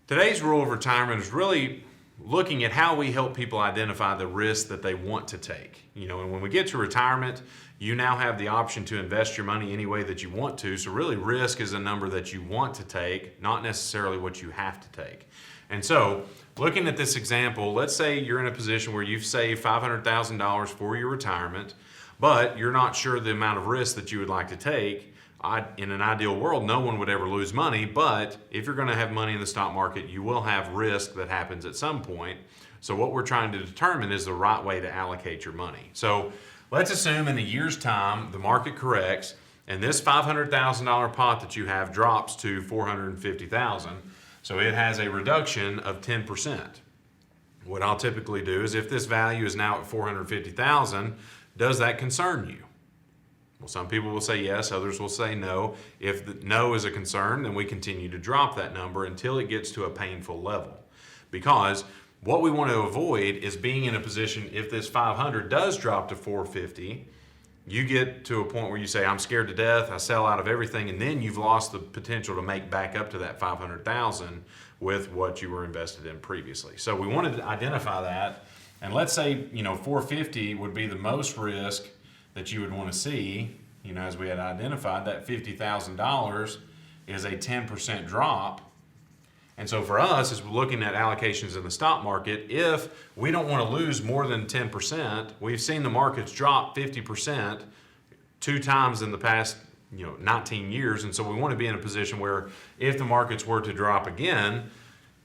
Today's rule of retirement is really looking at how we help people identify the risks that they want to take. And when we get to retirement, you now have the option to invest your money any way that you want to. So really, risk is a number that you want to take, not necessarily what you have to take. And so looking at this example, let's say you're in a position where you've saved $500,000 for your retirement, but you're not sure the amount of risk that you would like to take. In an ideal world, no one would ever lose money, but if you're going to have money in the stock market, you will have risk that happens at some point. So what we're trying to determine is the right way to allocate your money. So let's assume in a year's time, the market corrects, and this $500,000 pot that you have drops to $450,000. So it has a reduction of 10%. What I'll typically do is if this value is now at $450,000, does that concern you? Well, some people will say yes, others will say no. If the no is a concern, then we continue to drop that number until it gets to a painful level. Because what we want to avoid is being in a position, if this 500 does drop to 450, you get to a point where you say, I'm scared to death, I sell out of everything, and then you've lost the potential to make back up to that 500,000 with what you were invested in previously. So we wanted to identify that, and let's say 450 would be the most risk that you would want to see, as we had identified, that $50,000 is a 10% drop. And so for us, as we're looking at allocations in the stock market, if we don't want to lose more than 10%, we've seen the markets drop 50% 2 times in the past 19 years. And so we want to be in a position where if the markets were to drop again,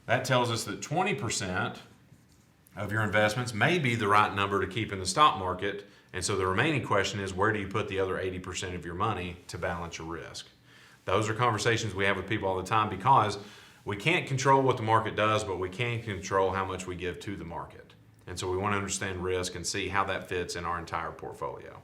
that tells us that 20% of your investments may be the right number to keep in the stock market. And so the remaining question is, where do you put the other 80% of your money to balance your risk? Those are conversations we have with people all the time, because we can't control what the market does, but we can control how much we give to the market. And so we want to understand risk and see how that fits in our entire portfolio.